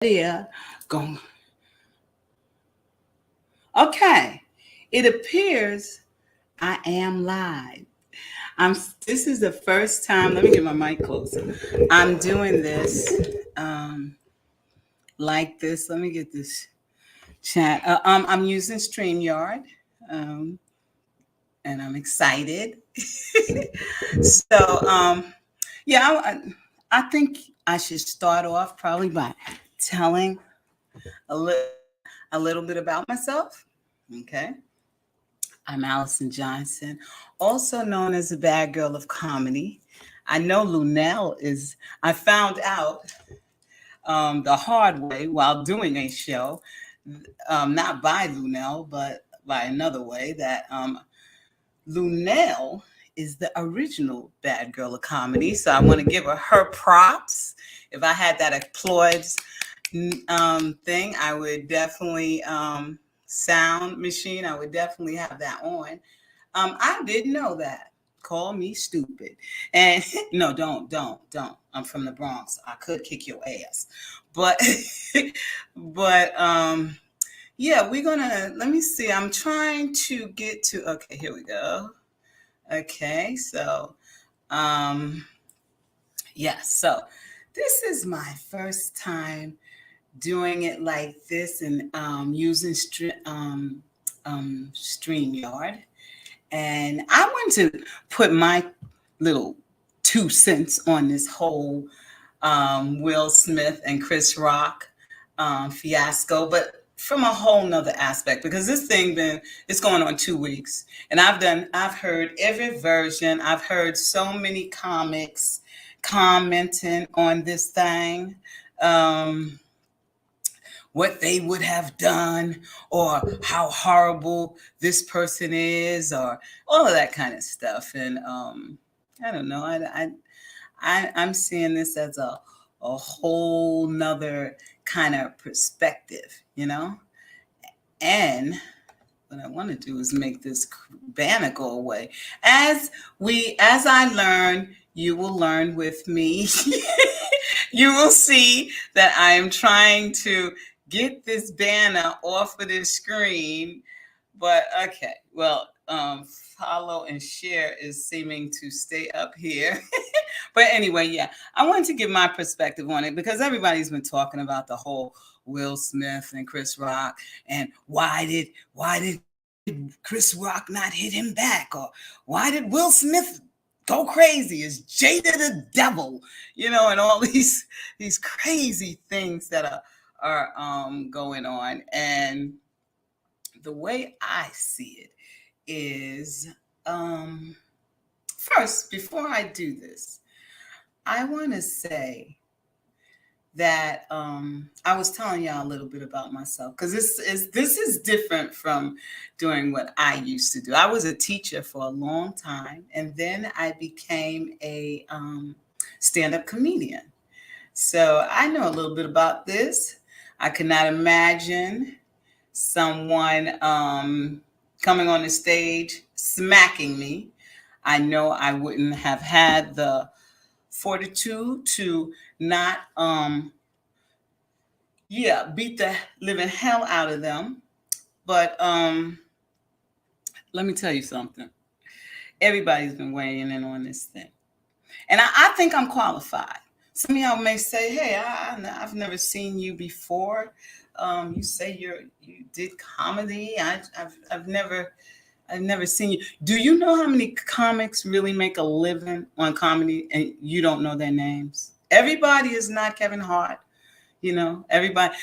Yeah, going. Okay, it appears I am live. I'm. This is the first time. Let me get my mic closer. I'm doing this like this. Let me get this chat. I'm using StreamYard, um, and I'm excited. so, yeah, I think I should start off probably by telling a little a little bit about myself. Okay. I'm Allison Johnson, also known as the bad girl of comedy. I know Lunell is, I found out the hard way while doing a show, not by Lunell, but by another way, that Lunell is the original bad girl of comedy. So I want to give her props. If I had that applause thing, I would definitely sound machine. I would definitely have that on. I didn't know that. Call me stupid. And no, don't. I'm from the Bronx. I could kick your ass. But but yeah, we're gonna let me see. I'm trying to get to okay, here we go. Okay, so um yeah, so this is my first time doing it like this and using StreamYard. And I want to put my little 2 cents on this whole Will Smith and Chrisrock fiasco, but from a whole nother aspect because this thing been it's going on 2 weeks, and I've heard every version. I've heard so many comics commenting on this thing. Um, what they would have done or how horrible this person is or all of that kind of stuff. And I don't know. I'm seeing this as a whole nother kind of perspective, you know? And what I want to do is make this banner go away. As I learn, you will learn with me. You will see that I am trying to get this banner off of this screen. But okay, well, follow and share is seeming to stay up here. But anyway, yeah, I wanted to give my perspective on it because everybody's been talking about the whole Will Smith and Chris Rock and why did Chris Rock not hit him back, or why did Will Smith go crazy? Is Jada the devil? You know, and all these crazy things that are going on. And the way I see it is first, before I do this, I want to say that I was telling y'all a little bit about myself because this is different from doing what I used to do. I was a teacher for a long time, and then I became a stand-up comedian. So I know a little bit about this. I could not imagine someone coming on the stage smacking me. I know I wouldn't have had the fortitude to not beat the living hell out of them. But let me tell you something. Everybody's been weighing in on this thing. And I think I'm qualified. Some of y'all may say, hey, I've never seen you before. You say you did comedy. I've never seen you. Do you know how many comics really make a living on comedy and you don't know their names? Everybody is not Kevin Hart. You know, everybody.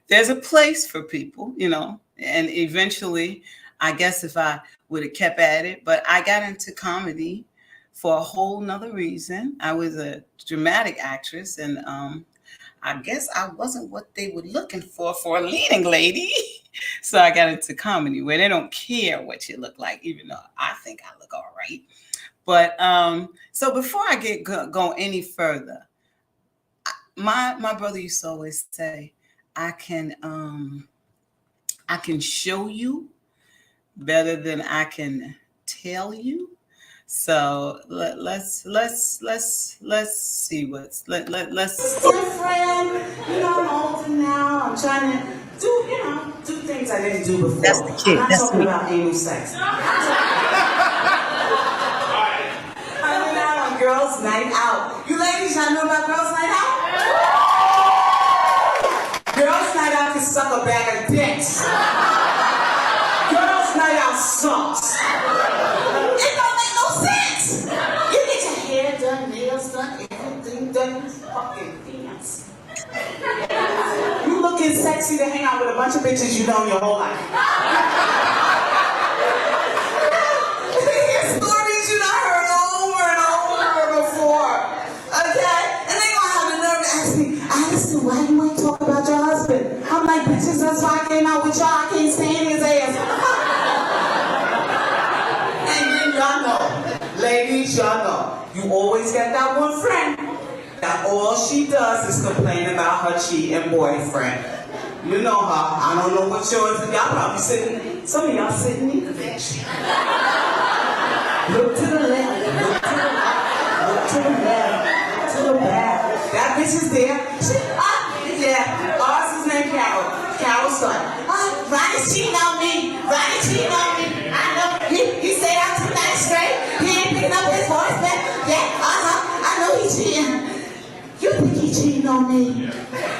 There's a place for people, you know, and eventually, I guess if I would have kept at it, but I got into comedy for a whole nother reason. I was a dramatic actress, and I guess I wasn't what they were looking for a leading lady. So I got into comedy where they don't care what you look like, even though I think I look all right. But so before I go any further, my brother used to always say, I can show you better than I can tell you. So let's see what's let's different. You know, I'm older now. I'm trying to do things I didn't do That's before. the I'm kid. not That's talking me. about anal sex. I went out on girls' night out. You ladies, y'all know about girls' night out? Girls' night out can suck a bag of dicks. Girls' night out sucks. It don't make no sense. You get your hair done, nails done, everything done. You fucking dance. You looking sexy to hang out with a bunch of bitches you know your whole life. Stories you done heard over and over before. Okay? And they gonna have the nerve to ask me, Addison, why you ain't talk about your husband? I'm like, bitches, that's why I came out with y'all. I can't stand his ass. And then y'all know, ladies, y'all know, you always got that one friend that all she does is complain about her cheating boyfriend. You know her. I don't know what yours is. Y'all probably sitting, some of y'all sitting in the bench. Look to the left, look to the right, look to the left, look to the back. That bitch is there. Yeah, ours is named Carol. Carol's son. Ronnie's cheating on me. Ronnie cheating on me. I know. He stayed out 2 nights straight. He ain't picking up his voice back. Yeah, I know he's cheating. You think he cheating on me?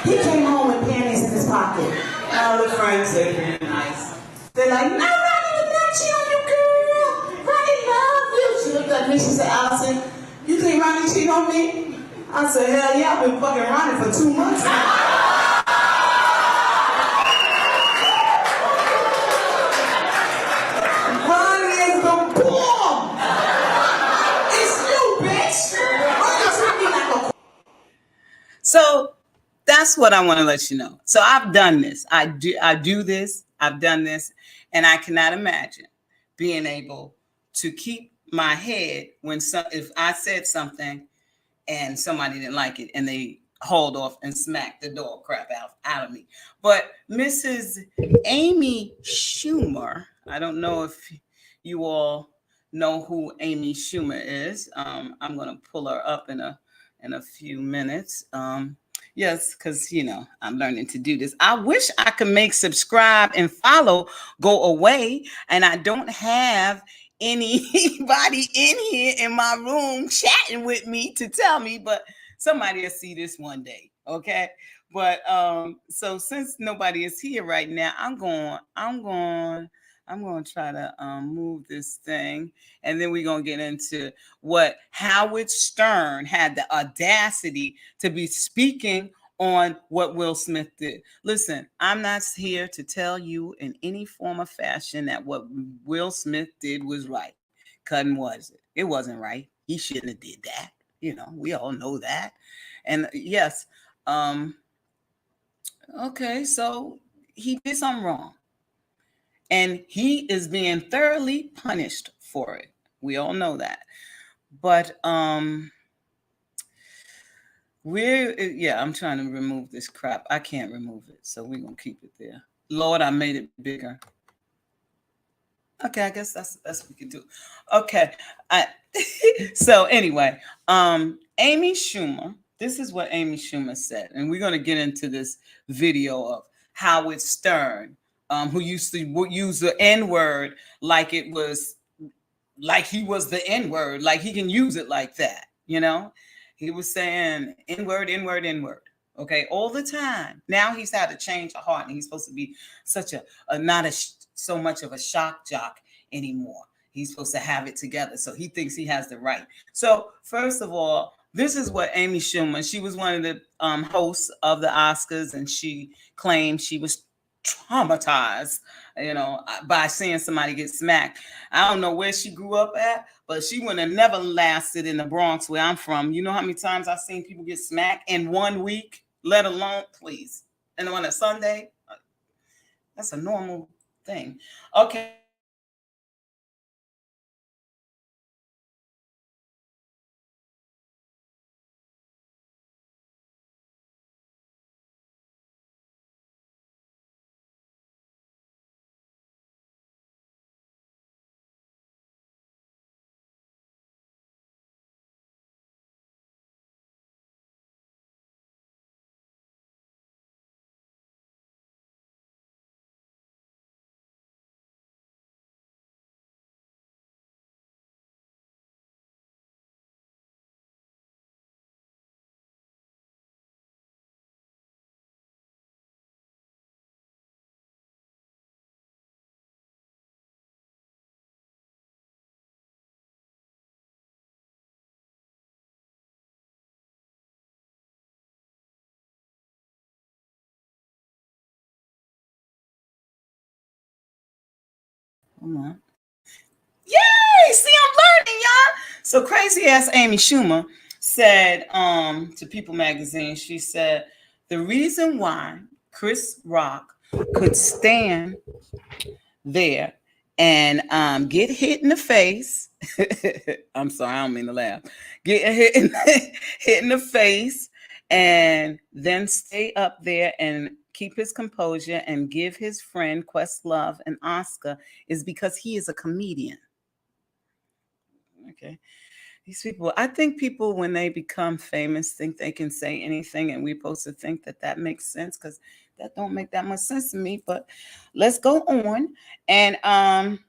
He came home with panties in his pocket. All the friends, they're very nice. They're like, no, Ronnie would not cheat on you, girl. Ronnie love you. She looked at me, she said, Allison, you think Ronnie cheat on me? I said, hell yeah, I've been fucking Ronnie for 2 months now. Ronnie is the bomb. It's you, bitch. Ronnie treat me like a... So that's what I want to let you know. So I've done this. I do this. I've done this, and I cannot imagine being able to keep my head when if I said something and somebody didn't like it and they hauled off and smacked the dog crap out of me. But Mrs. Amyschumer, I don't know if you all know who Amyschumer is. I'm going to pull her up in a few minutes. Yes, because I'm learning to do this. I wish I could make subscribe and follow go away, and I don't have anybody in here in my room chatting with me to tell me, but somebody will see this one day. Okay. But so since nobody is here right now, I'm going to try to move this thing, and then we're going to get into what Howard Stern had the audacity to be speaking on what Will Smith did. Listen, I'm not here to tell you in any form or fashion that what Will Smith did was right. Cutting was it? It wasn't right. He shouldn't have did that. We all know that. And yes, okay, so he did something wrong. And he is being thoroughly punished for it. We all know that. But I'm trying to remove this crap. I can't remove it, so we're gonna keep it there. Lord, I made it bigger. Okay, I guess that's what we can do. Okay. So anyway, Amyschumer, this is what Amyschumer said, and we're gonna get into this video of Howard Stern, who used to use the N-word like it was like he was the N-word, like he can use it like that, He was saying N-word, N-word, N-word. Okay, all the time. Now he's had to change a heart, and he's supposed to be such not so much of a shock jock anymore. He's supposed to have it together. So he thinks he has the right. So first of all, this is what Amyschumer, she was one of the hosts of the Oscars, and she claimed she was traumatized, by seeing somebody get smacked. I don't know where she grew up at, but she would have never lasted in the Bronx where I'm from. You know how many times I've seen people get smacked in 1 week, let alone, please, and on a Sunday? That's a normal thing. Okay. Hold on. Yay! See, I'm learning, y'all. So crazy ass Amyschumer said to People magazine, she said the reason why Chris Rock could stand there and get hit in the face. I'm sorry, I don't mean to laugh. Get hit in the face and then stay up there and keep his composure and give his friend Questlove an Oscar is because he is a comedian. Okay. These people, I think people, when they become famous, think they can say anything, and we're supposed to think that that makes sense because that don't make that much sense to me. But let's go on. And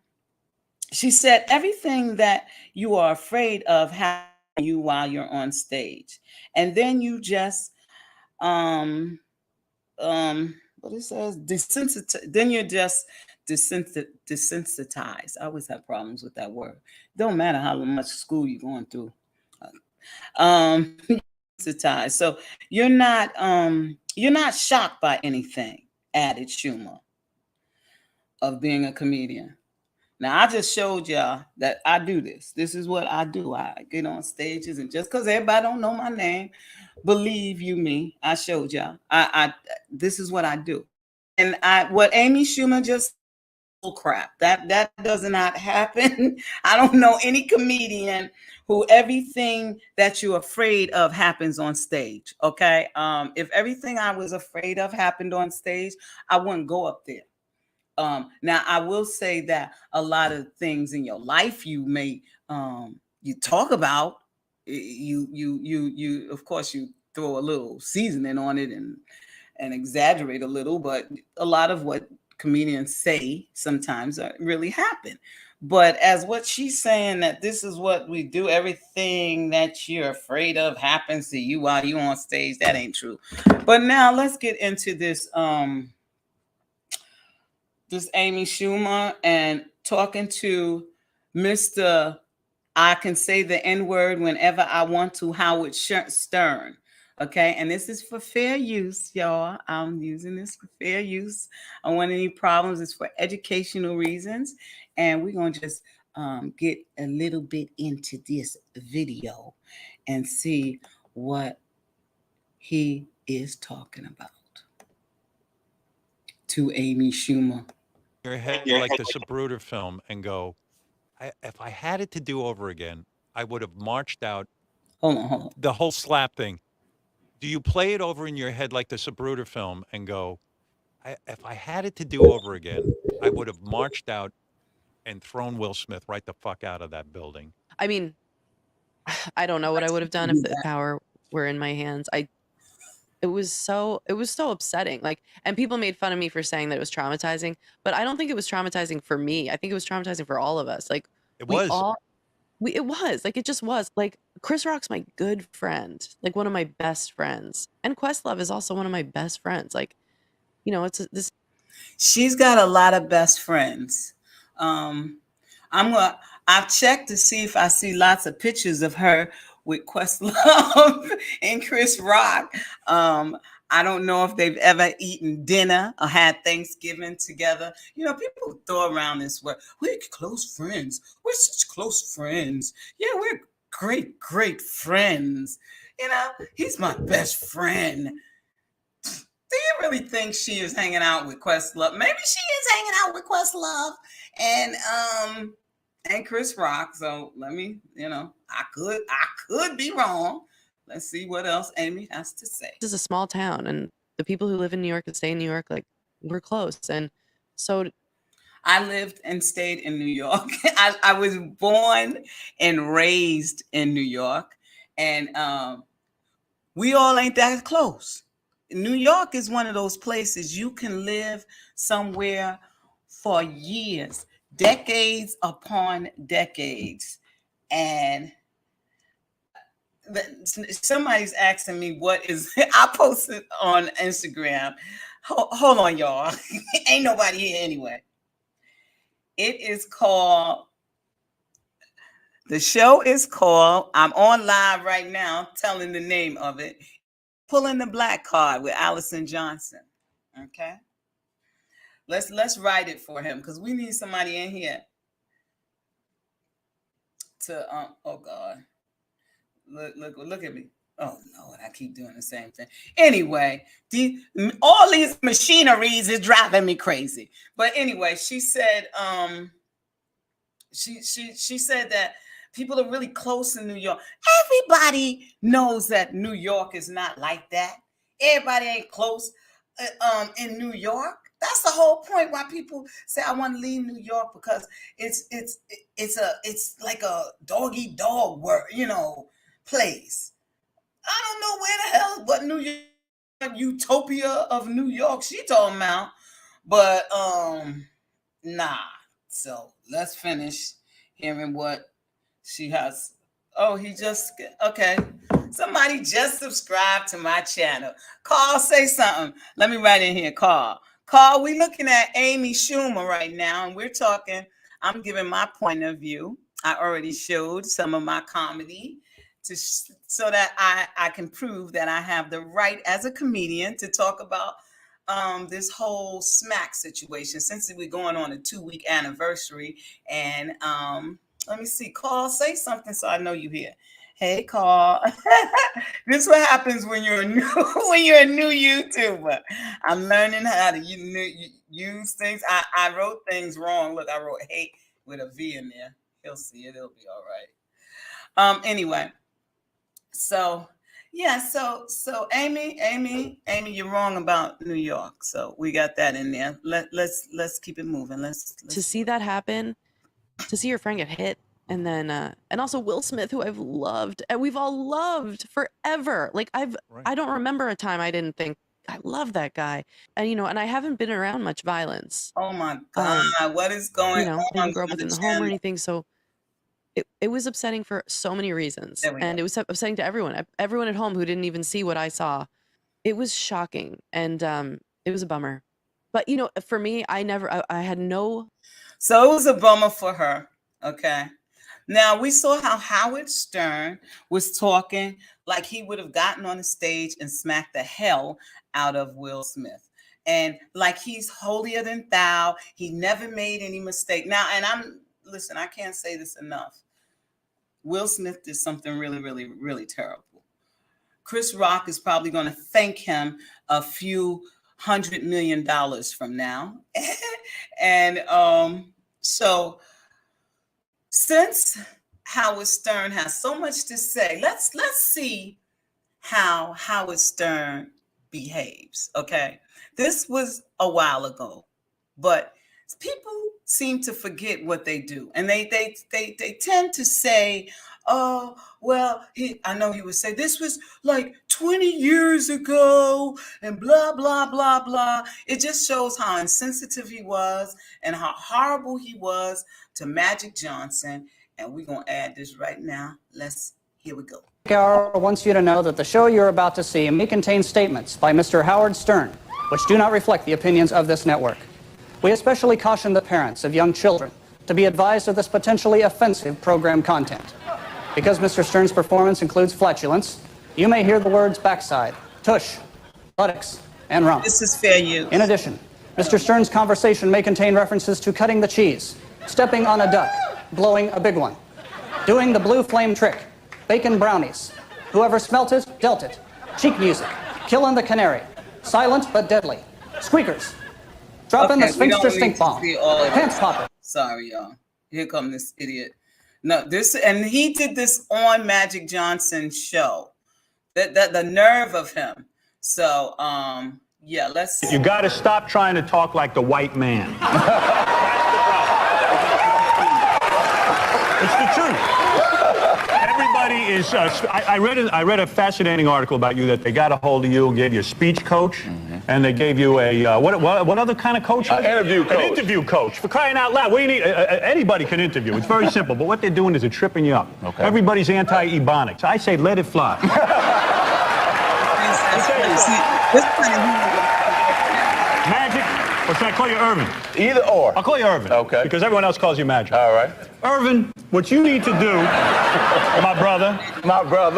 she said, everything that you are afraid of happening to you while you're on stage, and then you just what it says, then you're just desensitized. I always have problems with that word. Don't matter how much school you're going through. Um, desensitized. So you're not shocked by anything, added Schumer, of being a comedian. Now, I just showed y'all that I do this. This is what I do. I get on stages, and just because everybody don't know my name, believe you me, I showed y'all. I this is what I do. And what Amy Schumer just crap. That does not happen. I don't know any comedian who everything that you're afraid of happens on stage. Okay. If everything I was afraid of happened on stage, I wouldn't go up there. Now I will say that a lot of things in your life you may you talk about, you of course you throw a little seasoning on it and exaggerate a little, but a lot of what comedians say sometimes really happen. But as what she's saying, that this is what we do, everything that you're afraid of happens to you while you're on stage, that ain't true. But now let's get into this this Amy Schumer and talking to Mr. I can say the N-word whenever I want to, Howard Stern. Okay, and this is for fair use, y'all. I'm using this for fair use. I don't want any problems. It's for educational reasons. And we're going to just get a little bit into this video and see what he is talking about to Amy Schumer. Your head like the Zapruder film and go, if I had it to do over again, I would have marched out. Hold on. The whole slap thing. Do you play it over in your head like the Zapruder film and go, if I had it to do over again, I would have marched out and thrown Will Smith right the fuck out of that building? I mean, I don't know what I would have done if the power were in my hands. It was so upsetting. Like, and people made fun of me for saying that it was traumatizing, but I don't think it was traumatizing for me. I think it was traumatizing for all of us. Like, It we was. all it was like, it just was like, Chris Rock's my good friend, like one of my best friends, and Questlove is also one of my best friends. Like, you know, this. She's got a lot of best friends. I've checked to see if I see lots of pictures of her with Questlove and Chris Rock. I don't know if they've ever eaten dinner or had Thanksgiving together. You know, people throw around this word. We're close friends. We're such close friends. Yeah, we're great friends. You know, he's my best friend. Do you really think she is hanging out with Questlove? Maybe she is hanging out with Questlove and Chris Rock. So let me, I could be wrong. Let's see what else Amy has to say. This is a small town, and the people who live in New York and stay in New York, like, we're close. And so I lived and stayed in New York. I was born and raised in New York, and we all ain't that close. New York is one of those places you can live somewhere for years, decades upon decades. And somebody's asking me what is, I posted on Instagram. Hold on, y'all. Ain't nobody here anyway. It is called, the show is called, I'm on live right now telling the name of it, Pulling the Black Card with Allison Johnson. Okay. Let's write it for him because we need somebody in here to oh God. Look at me. Oh Lord, I keep doing the same thing. Anyway, all these machineries is driving me crazy. But anyway, she said she said that people are really close in New York. Everybody knows that New York is not like that. Everybody ain't close in New York. That's the whole point why people say I want to leave New York, because it's like a dog-eat-dog word, place. I don't know where the hell what New York utopia of New York she talking about, but nah. So let's finish hearing what she has. Oh, okay. Somebody just subscribed to my channel. Carl, say something. Let me write in here, Carl. Carl, we're looking at Amyschumer right now, and we're talking. I'm giving my point of view. I already showed some of my comedy so that I can prove that I have the right as a comedian to talk about this whole smack situation, since we're going on a 2-week anniversary. And let me see, Carl, say something so I know you here. Hey, Carl. This is what happens when you're a new YouTuber. I'm learning how to use things. I wrote things wrong. Look, I wrote hate with a V in there. He'll see it. It'll be all right. Anyway, so yeah, so Amy, you're wrong about New York. So we got that in there. Let's keep it moving. Let's to see that happen, to see your friend get hit. And then, and also Will Smith, who I've loved, and we've all loved forever. Like I don't remember a time I didn't think I love that guy. And, and I haven't been around much violence. Oh my God. What is going on? I didn't grow up within the home or anything. So it was upsetting for so many reasons. And it was upsetting to everyone at home who didn't even see what I saw. It was shocking. And, it was a bummer, but for me, I had no. So it was a bummer for her. Okay. Now, we saw how Howard Stern was talking like he would have gotten on the stage and smacked the hell out of Will Smith. And like he's holier than thou. He never made any mistake. Now, and listen, I can't say this enough. Will Smith did something really, really, really terrible. Chrisrock is probably going to thank him a few $100 million from now. And so since Howard Stern has so much to say, let's see how Howard Stern behaves. Okay, this was a while ago, but people seem to forget what they do, and they tend to say, "Oh, well, I know he would say this was like 20 years ago," and blah blah blah blah. It just shows how insensitive he was and how horrible he was to Magic Johnson. And we're gonna add this right now. Here we go. Hour wants you to know that the show you're about to see may contain statements by Mr. Howard Stern, which do not reflect the opinions of this network. We especially caution the parents of young children to be advised of this potentially offensive program content. Because Mr. Stern's performance includes flatulence, you may hear the words backside, tush, buttocks, and rump. This is fair use. In addition, Mr. Stern's conversation may contain references to cutting the cheese, stepping on a duck, blowing a big one, doing the blue flame trick, bacon brownies, whoever smelt it, dealt it, cheek music, killing the canary, silent but deadly, squeakers, dropping the sphincter stink bomb, pants popper. Sorry, y'all. Here come this idiot. No, and he did this on Magic Johnson's show. The nerve of him. So, yeah, let's. You got to stop trying to talk like the white man. It's the truth. Everybody is. I read a fascinating article about you that they got a hold of you and gave you a speech coach, and they gave you a what other kind of coach? Interview coach. An interview coach. For crying out loud, what do you need? Anybody can interview. It's very simple. But what they're doing is they're tripping you up. Okay. Everybody's anti-ebonics. I say let it fly. Magic, or should I call you Irvin? Either or. I'll call you Irvin. Okay. Because everyone else calls you Magic. All right. Irvin, what you need to do, my brother,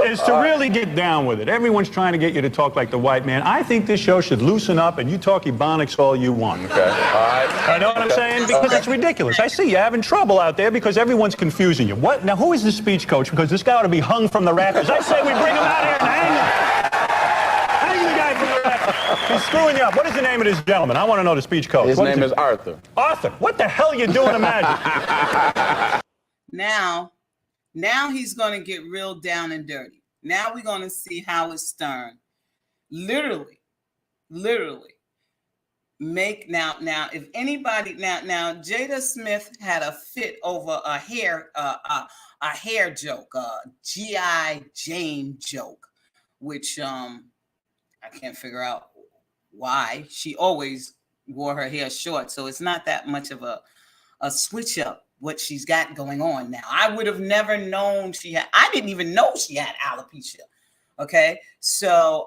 is to really get down with it. Everyone's trying to get you to talk like the white man. I think this show should loosen up and you talk Ebonics all you want. Okay, all right. I know what I'm saying? Because it's ridiculous. I see you having trouble out there because everyone's confusing you. What? Now, who is the speech coach? Because this guy ought to be hung from the rafters. I say we bring him out here and hang him. Hang the guy from the rafters. He's screwing you up. What is the name of this gentleman? I want to know the speech coach. His name is Arthur. Arthur, what the hell are you doing to Magic? Now he's going to get real down and dirty. Now we're going to see Howard Stern literally make now if anybody now Jada Smith had a fit over a hair joke, G.I. Jane joke, which I can't figure out why. She always wore her hair short, so it's not that much of a switch up what she's got going on now. I would have never known I didn't even know she had alopecia. Okay. So,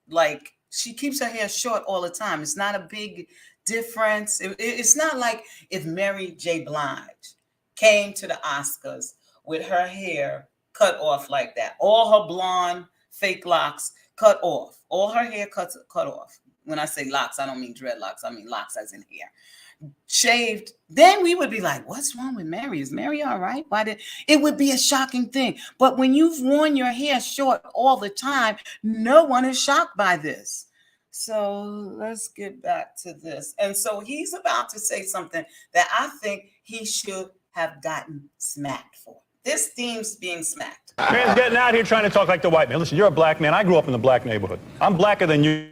like she keeps her hair short all the time. It's not a big difference. It's not like if Mary J. Blige came to the Oscars with her hair cut off like that. All her blonde fake locks cut off. All her hair cut off. When I say locks, I don't mean dreadlocks. I mean locks as in hair. Shaved, then we would be like, what's wrong with Mary? Is Mary all right? It would be a shocking thing. But when you've worn your hair short all the time, no one is shocked by this. So let's get back to this. And so he's about to say something that I think he should have gotten smacked for. This theme's being smacked. Man's getting out here trying to talk like the white man. Listen, you're a black man. I grew up in the black neighborhood. I'm blacker than you.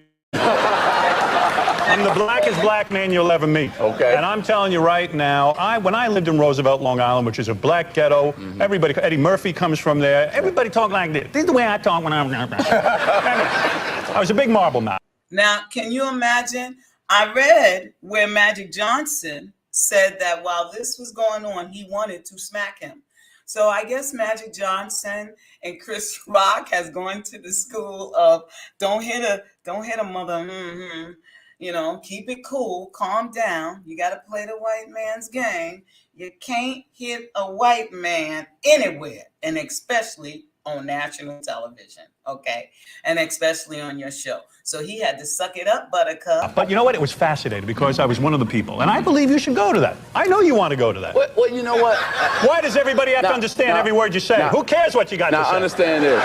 I'm the blackest black man you'll ever meet. Okay. And I'm telling you right now, when I lived in Roosevelt, Long Island, which is a black ghetto, everybody, Eddie Murphy comes from there. Everybody talk like this. This is the way I talk when I'm. I was a big marble mouth. Now, can you imagine? I read where Magic Johnson said that while this was going on, he wanted to smack him. So I guess Magic Johnson and Chrisrock has gone to the school of don't hit a mother. You know, keep it cool, calm down. You got to play the white man's game. You can't hit a white man anywhere, and especially on national television, okay? And especially on your show. So he had to suck it up, Buttercup. But you know what? It was fascinating because I was one of the people, and I believe you should go to that. I know you want to go to that. Well, you know what? Why does everybody have to understand every word you say? Who cares what you got to say? Now, understand this.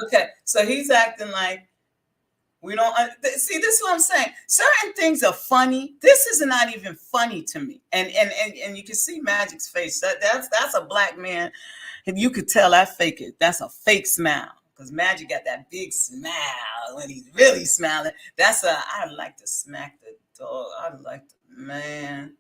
Okay, so he's acting like we don't see. This is what I'm saying. Certain things are funny. This is not even funny to me. And you can see Magic's face. That's a black man. And you could tell that's a fake smile. Because Magic got that big smile when he's really smiling. I'd like to smack the dog. I'd like to, man.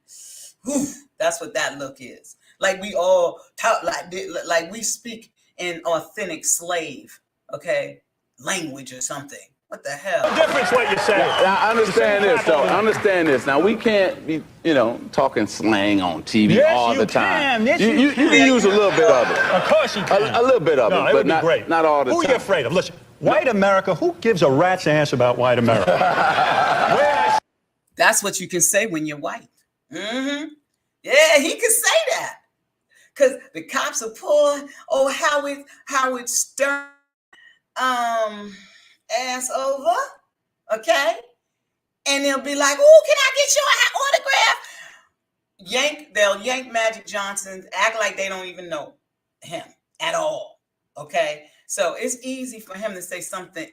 Whew, that's what that look is. Like we all talk like we speak in authentic slave, okay, language or something. What the hell? The difference what you say. Now, understand this, though. Understand this. Now, we can't be, talking slang on TV all the time. Yes, you can use a little bit of it. Of course you can. A little bit of it, but not all the time. Who are you afraid of? Listen, white America, who gives a rat's ass about white America? That's what you can say when you're white. Mm-hmm. Yeah, he can say that. Because the cops are pulling, Howard Stern, ass over, okay? And they'll be like, "Oh, can I get your autograph?" They'll yank Magic Johnson, act like they don't even know him at all, okay? So it's easy for him to say something.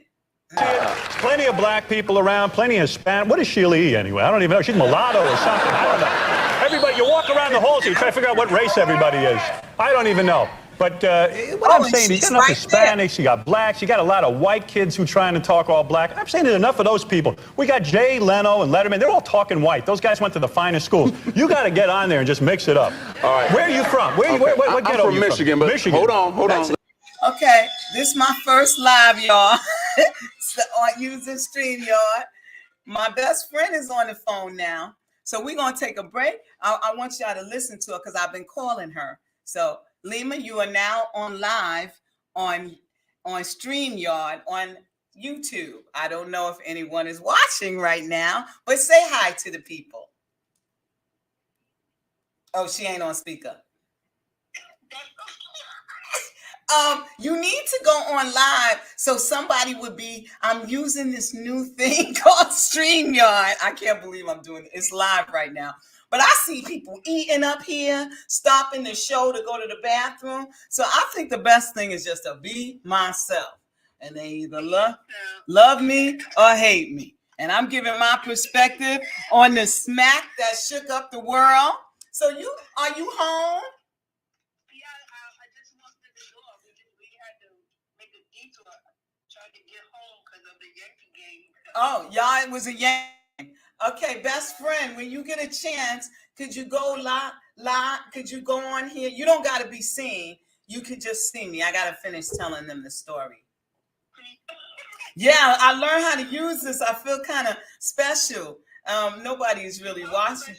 Plenty of black people around, plenty of Hispanic. What is Sheila E. anyway? I don't even know. She's mulatto or something. I don't know. Everybody, you walk around the halls, you try to figure out what race everybody is. I don't even know. But what I'm saying, you got enough Hispanics, you got blacks, you got a lot of white kids who are trying to talk all black. I'm saying there's enough of those people. We got Jay Leno and Letterman. They're all talking white. Those guys went to the finest schools. You got to get on there and just mix it up. All right. Where are you from? What ghetto are you from? Michigan, but Michigan. Hold on. Okay, this is my first live, y'all. So, using StreamYard. My best friend is on the phone now. So we're going to take a break. I want y'all to listen to her because I've been calling her. So Lima, you are now on live on StreamYard on YouTube. I don't know if anyone is watching right now, but say hi to the people. Oh, she ain't on speaker. You need to go on live so somebody would be. I'm using this new thing called StreamYard. I can't believe I'm doing it. It's live right now. But I see people eating up here, stopping the show to go to the bathroom. So I think the best thing is just to be myself. And they either love me or hate me. And I'm giving my perspective on the smack that shook up the world. So are you home? Yeah, I just walked in the door. We had to make a detour, trying to get home because of the Yankee game. Oh, y'all, it was a Yankee. Okay, best friend, when you get a chance, could you go live? Could you go on here? You don't got to be seen. You could just see me. I got to finish telling them the story. Yeah, I learned how to use this. I feel kind of special. Nobody's really watching.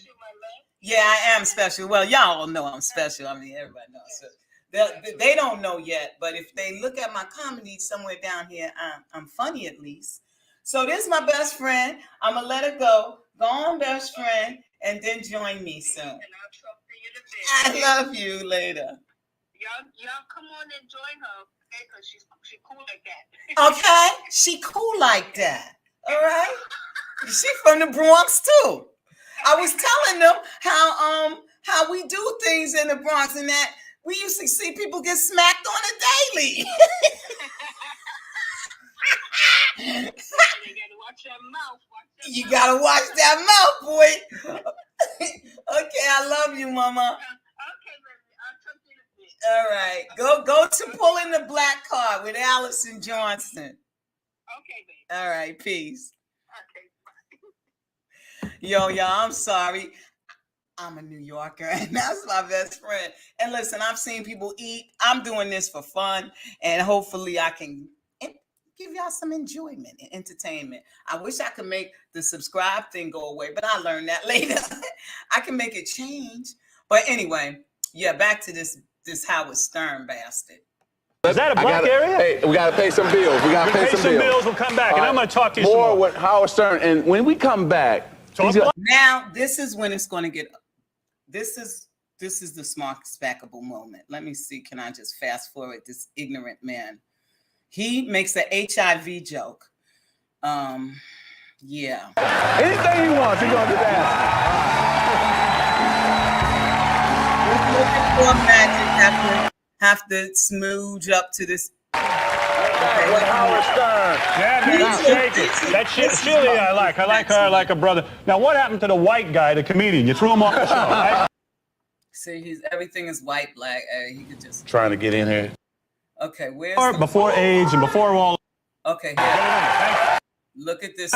Yeah, I am special. Well, y'all all know I'm special. I mean, everybody knows. So they don't know yet, but if they look at my comedy somewhere down here, I'm funny at least. So this is my best friend. I'm going to let her go. Go on, best friend, and then join me soon. And I'll talk to you in a bit. I love you later. Y'all come on and join her, okay? Because she's cool like that. Okay? She cool like that. All right? She from the Bronx, too. I was telling them how we do things in the Bronx and that we used to see people get smacked on a daily. You gotta watch your mouth. You gotta watch that mouth, boy. Okay, I love you, Mama. Okay, baby. I'll talk to you in a bit. All right, go to pull in the black card with Allison Johnson. Okay, baby. All right, peace. Okay, bye. Yo, y'all, I'm sorry. I'm a New Yorker, and that's my best friend. And listen, I've seen people eat. I'm doing this for fun, and hopefully I can give y'all some enjoyment and entertainment. I wish I could make the subscribe thing go away, but I learned that later. I can make it change. But anyway, yeah, back to this Howard Stern bastard. Is that a black area? Hey, we got to pay some bills. We got to pay some bills. We'll come back, and I'm going to talk to you some more more. with Howard Stern. And when we come back, now this is when it's going to get. This is the smart spackable moment. Let me see. Can I just fast forward this ignorant man? He makes an HIV joke. Yeah. Anything he wants, he's gonna do that. Magic have to smooge up to this. Okay, with Howard Stern. Yeah, man, shake it. That shit, Chili, I like. I like her like a brother. Now, what happened to the white guy, the comedian? You threw him off the show, right? See, everything is white, black. He could just Trying to get in here. Okay, where's before AIDS and before all. Okay, look at this.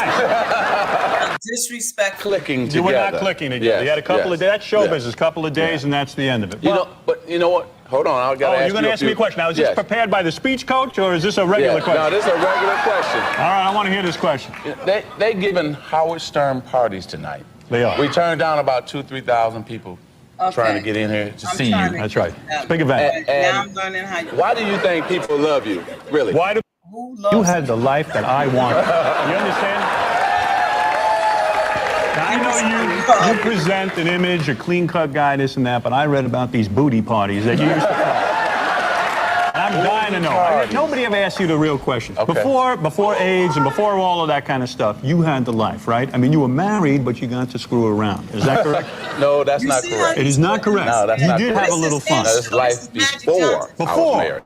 Disrespect. Clicking together. You were not clicking together. Yes, You had a couple of days. That's show yes. business. Couple of days, and that's the end of it. You know, but you know what? Hold on, I got to ask you. You're going to ask me a question. Now, is this prepared by the speech coach, or is this a regular question? No, this is a regular question. All right, I want to hear this question. They giving Howard Stern parties tonight. They are. We turned down about 2,000-3,000 people trying to get in here to see you. That's right. It's a big event. Now I'm learning how you. Why do you think people love you? Really? Why do you had the life that I wanted? You understand? Now, I know you present an image, a clean-cut guy, this and that, but I read about these booty parties that you used to call. And I'm dying to know. Nobody ever asked you the real question. Okay. Before AIDS and before all of that kind of stuff, you had the life, right? I mean, you were married, but you got to screw around. Is that correct? No, that's not correct. It is not correct. No, that's you not did correct. have a little fun. No, that's life before I was married.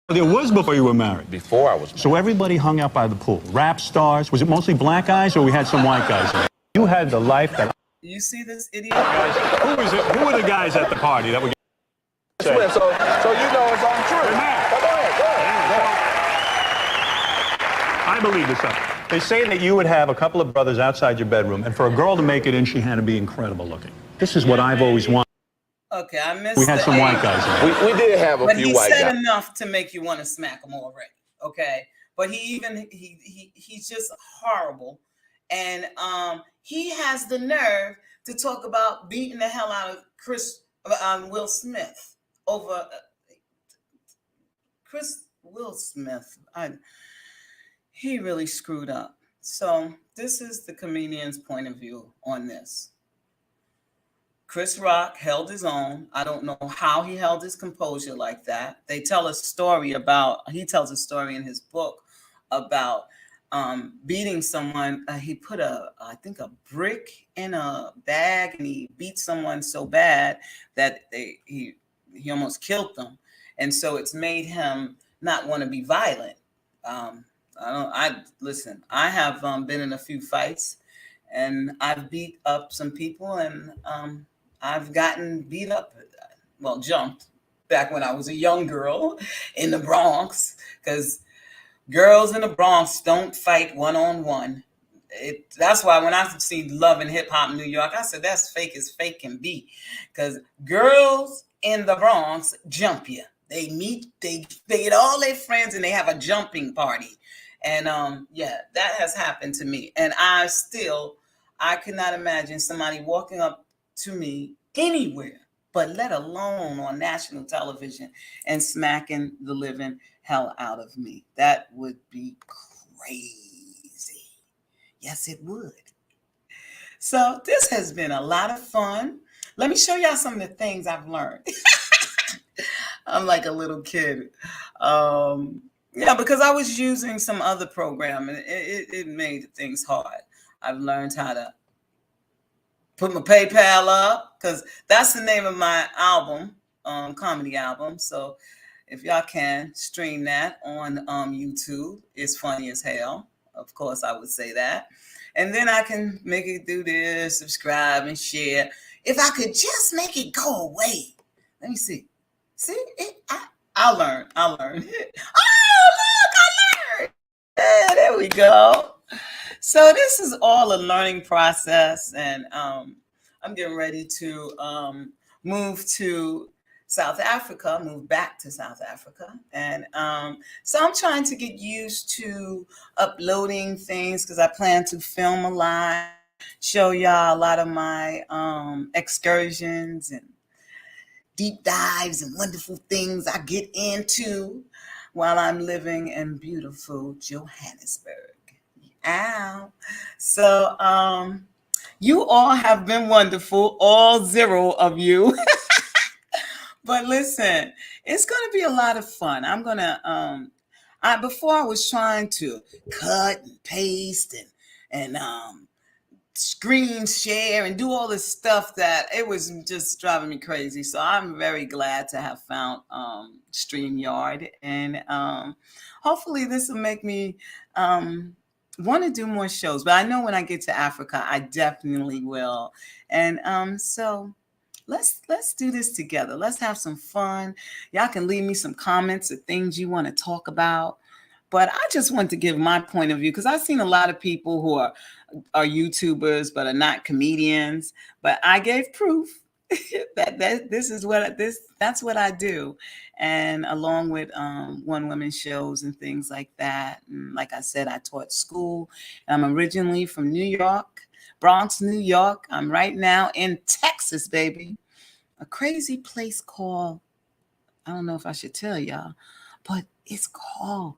There was before you were married. Before I was married. So everybody hung out by the pool. Rap stars. Was it mostly black guys, or we had some white guys in it? You had the life that. You see this idiot? Who was it? Who were the guys at the party that were? So you know it's untrue. Go ahead. I believe this stuff. They say that you would have a couple of brothers outside your bedroom, and for a girl to make it in, she had to be incredible looking. This is what I've always wanted. Okay, I missed. We had some white guys in it. We did have a few white guys. But he said enough to make you want to smack him already. Okay, but he's just horrible, and he has the nerve to talk about beating the hell out of Will Smith over Will Smith. He really screwed up. So this is the comedian's point of view on this. Chris Rock held his own. I don't know how he held his composure like that. He tells a story in his book about beating someone. He put I think a brick in a bag, and he beat someone so bad that he almost killed them. And so it's made him not want to be violent. Listen, I have been in a few fights, and I've beat up some people, and I've gotten beat up, jumped back when I was a young girl in the Bronx, because girls in the Bronx don't fight one-on-one. That's why when I see Love and Hip Hop in New York, I said that's fake as fake can be, because girls in the Bronx jump you. They meet, they get all their friends, and they have a jumping party. And that has happened to me. And I could not imagine somebody walking up to me anywhere, but let alone on national television, and smacking the living hell out of me. That would be crazy. Yes, it would. So this has been a lot of fun. Let me show y'all some of the things I've learned. I'm like a little kid. Because I was using some other program, and it made things hard. I've learned how to put my PayPal up, because that's the name of my album, comedy album. So if y'all can stream that on YouTube, it's funny as hell. Of course, I would say that. And then I can make it do this, subscribe and share. If I could just make it go away. Let me see. I'll learn. Oh, look, I learned. Yeah, there we go. So this is all a learning process, and I'm getting ready to move back to South Africa. And so I'm trying to get used to uploading things, because I plan to film a lot, show y'all a lot of my excursions and deep dives and wonderful things I get into while I'm living in beautiful Johannesburg. Ow. So you all have been wonderful, all 0 of you. But listen, it's going to be a lot of fun. I'm going to, before I was trying to cut and paste and screen share and do all this stuff that it was just driving me crazy. So I'm very glad to have found StreamYard, and hopefully this will make me want to do more shows. But I know when I get to Africa, I definitely will. And so let's do this together. Let's have some fun. Y'all can leave me some comments of things you want to talk about. But I just want to give my point of view, because I've seen a lot of people who are YouTubers but are not comedians. But I gave proof that that's what I do, and along with one woman shows and things like that. And like I said, I taught school. I'm originally from New York, Bronx, New York. I'm right now in Texas, baby, a crazy place called, I don't know if I should tell y'all, but it's called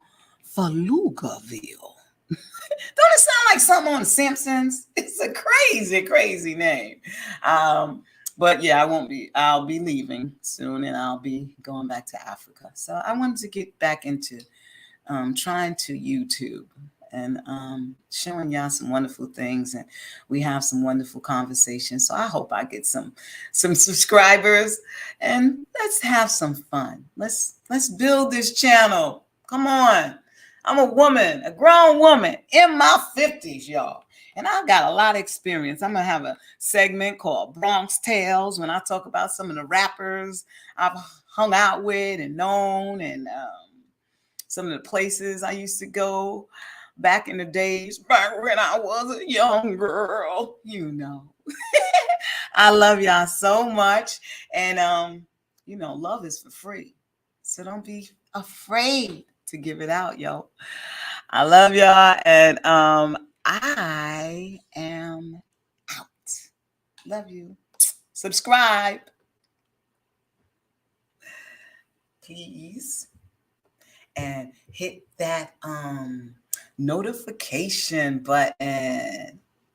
Falugaville. Don't it sound like something on The Simpsons? It's a crazy, crazy name. But yeah, I'll be leaving soon, and I'll be going back to Africa. So I wanted to get back into trying to YouTube and showing y'all some wonderful things, and we have some wonderful conversations. So I hope I get some subscribers, and let's have some fun. Let's build this channel. Come on. I'm a woman, a grown woman in my 50s, y'all. And I've got a lot of experience. I'm going to have a segment called Bronx Tales, when I talk about some of the rappers I've hung out with and known, and some of the places I used to go back in the days, back when I was a young girl, you know. I love y'all so much. And, love is for free. So don't be afraid to give it out, yo. I love y'all, and I am out. Love you. Subscribe, please, and hit that notification button.